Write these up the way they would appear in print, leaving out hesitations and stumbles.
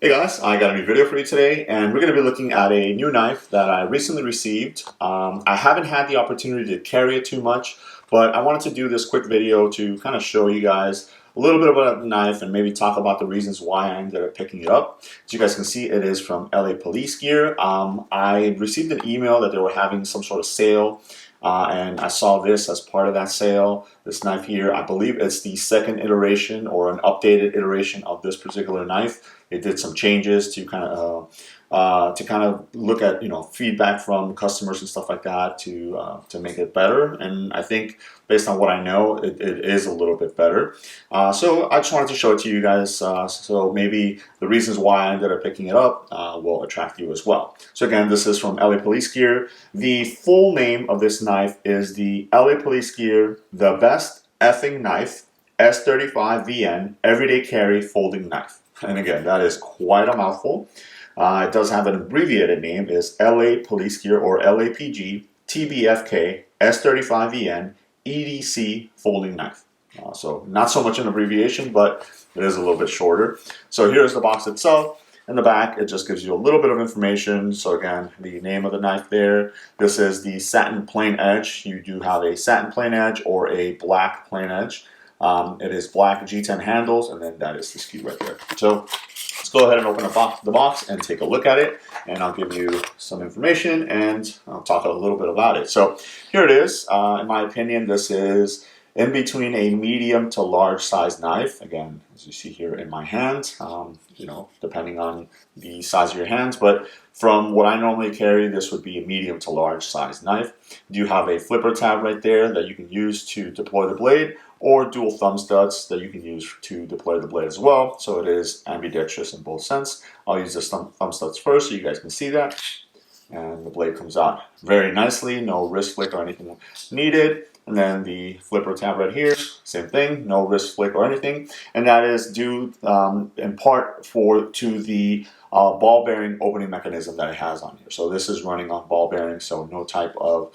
Hey guys, I got a new video for you today, and we're going to be looking at a new knife that I recently received. I haven't had the opportunity to carry it too much, but I wanted to do this quick video to kind of show you guys a little bit about the knife and maybe talk about the reasons why I ended up picking it up. As you guys can see, it is from LA Police Gear. I received an email that they were having some sort of sale, and I saw this as part of that sale. This knife here, I believe it's the second iteration or an updated iteration of this particular knife. It did some changes to kind of look at feedback from customers and stuff like that to make it better. And I think based on what I know, it is a little bit better. So I just wanted to show it to you guys. So maybe the reasons why I ended up picking it up will attract you as well. So again, this is from LA Police Gear. The full name of this knife is the LA Police Gear The Best Effing Knife S35VN Everyday Carry Folding Knife. And again, that is quite a mouthful. It does have an abbreviated name, is LA Police Gear or LAPG TBFK S35VN EDC Folding Knife. So not so much an abbreviation, but it is a little bit shorter. So here's the box itself. In the back, it just gives you a little bit of information. So again, the name of the knife there. This is the satin plain edge. You do have a satin plain edge or a black plain edge. It is black G10 handles, and then that is the SKU right there. So let's go ahead and open the box and take a look at it, and I'll give you some information and I'll talk a little bit about it. So here it is. In my opinion, this is in between a medium to large size knife. Again, as you see here in my hand, depending on the size of your hands, but from what I normally carry, this would be a medium to large size knife. You have a flipper tab right there that you can use to deploy the blade, or dual thumb studs that you can use to deploy the blade as well. So it is ambidextrous in both sense. I'll use the thumb studs first so you guys can see that. And the blade comes out very nicely, no wrist flick or anything needed. And then the flipper tab right here, same thing, no wrist flick or anything. And that is due in part to the ball bearing opening mechanism that it has on here. So this is running on ball bearings, so no type of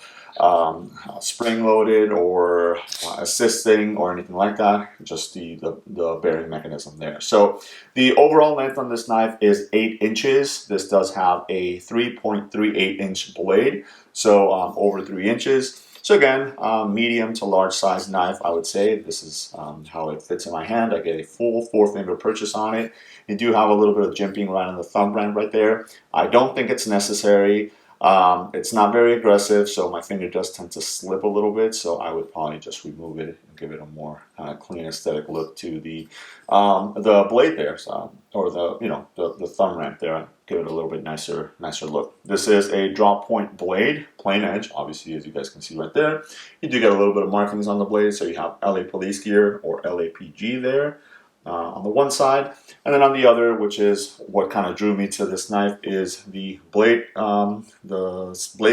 spring loaded or assisting or anything like that, just the bearing mechanism there. So the overall length on this knife is 8 inches. This does have a 3.38 inch blade, so over 3 inches. So again, medium to large size knife, I would say. This is how it fits in my hand. I get a full 4-finger purchase on it. You do have a little bit of jimping right on the thumb end right there. I don't think it's necessary. It's not very aggressive, so my finger does tend to slip a little bit, so I would probably just remove it and give it a more clean aesthetic look to the blade there, so, or the thumb ramp there. Give it a little bit nicer look. This is a drop point blade, plain edge, obviously, as you guys can see right there. You do get a little bit of markings on the blade, so you have LA Police Gear or LAPG there on the one side, and then on the other, which is what kind of drew me to this knife, is the blade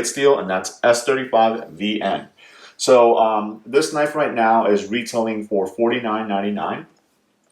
steel, and that's S35VN. So this knife right now is retailing for $49.99.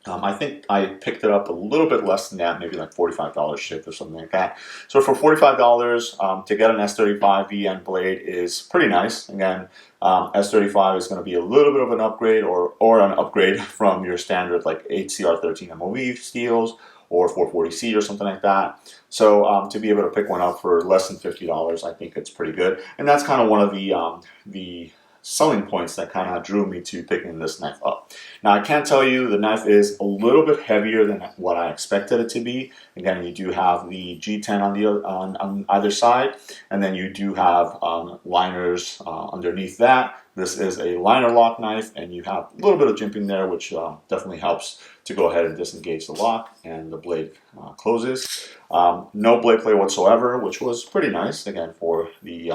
I think I picked it up a little bit less than that, maybe like $45 shipped or something like that. So for $45 to get an S35VN blade is pretty nice. Again, S35 is going to be a little bit of an upgrade or an upgrade from your standard like HCR13 MOV steels or 440C or something like that. So to be able to pick one up for less than $50, I think it's pretty good. And that's kind of one of the selling points that kind of drew me to picking this knife up. Now I can tell you the knife is a little bit heavier than what I expected it to be. Again, you do have the G10 on either side, and then you do have liners underneath that. This is a liner lock knife, and you have a little bit of jimping there, which definitely helps to go ahead and disengage the lock, and the blade closes. No blade play whatsoever, which was pretty nice, again, for the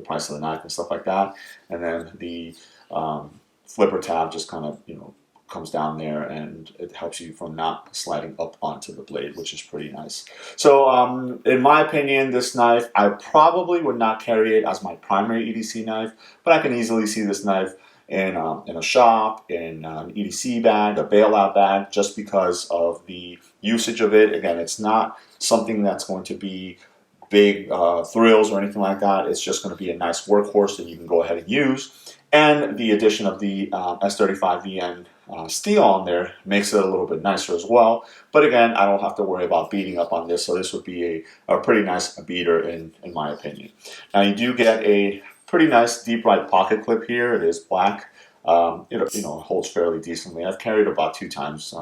price of the knife and stuff like that. And then the flipper tab just kind of, comes down there, and it helps you from not sliding up onto the blade, which is pretty nice. So in my opinion, this knife, I probably would not carry it as my primary EDC knife, but I can easily see this knife in a shop, in an EDC bag, a bailout bag, just because of the usage of it. Again, it's not something that's going to be big thrills or anything like that. It's just going to be a nice workhorse that you can go ahead and use. And the addition of the S35VN steel on there makes it a little bit nicer as well. But again, I don't have to worry about beating up on this, so this would be a pretty nice beater in my opinion. Now you do get a pretty nice deep right pocket clip here. It is black. It holds fairly decently. I've carried it about 2 times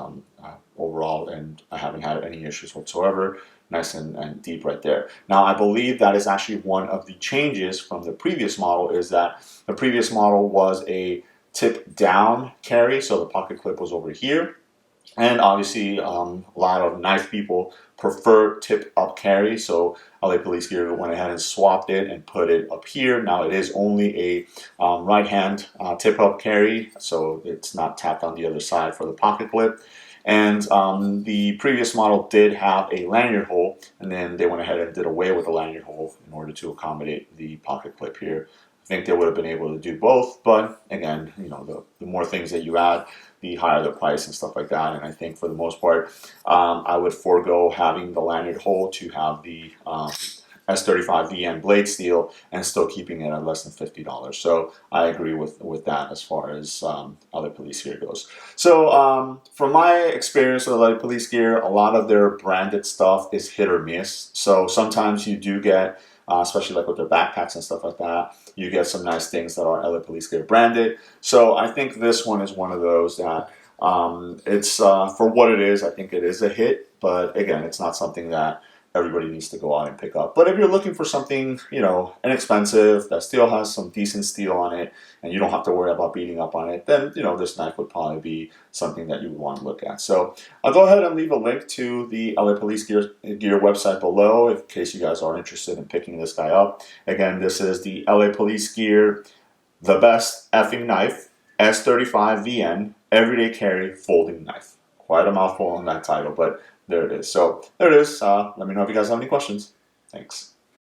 overall, and I haven't had any issues whatsoever. Nice and deep right there. Now I believe that is actually one of the changes from the previous model, is that the previous model was a tip down carry, so the pocket clip was over here. And obviously, a lot of knife people prefer tip up carry, so LA Police Gear went ahead and swapped it and put it up here. Now it is only a right hand tip up carry, so it's not tapped on the other side for the pocket clip. And the previous model did have a lanyard hole, and then they went ahead and did away with the lanyard hole in order to accommodate the pocket clip here. I think they would have been able to do both, but again, the more things that you add, the higher the price and stuff like that. And I think for the most part, I would forego having the lanyard hole to have the S35VN blade steel and still keeping it at less than $50. So I agree with that as far as LA Police Gear goes. So from my experience with LA Police Gear, a lot of their branded stuff is hit or miss. So sometimes you do get, especially like with their backpacks and stuff like that, you get some nice things that are LA Police Gear branded. So I think this one is one of those that it's for what it is, I think it is a hit. But again, it's not something that everybody needs to go out and pick up. But if you're looking for something, inexpensive, that still has some decent steel on it, and you don't have to worry about beating up on it, then, this knife would probably be something that you would want to look at. So I'll go ahead and leave a link to the LA Police Gear website below in case you guys are interested in picking this guy up. Again, this is the LA Police Gear, the best effing knife, S35VN, everyday carry folding knife. Quite a mouthful on that title, but there it is. So there it is. Let me know if you guys have any questions. Thanks.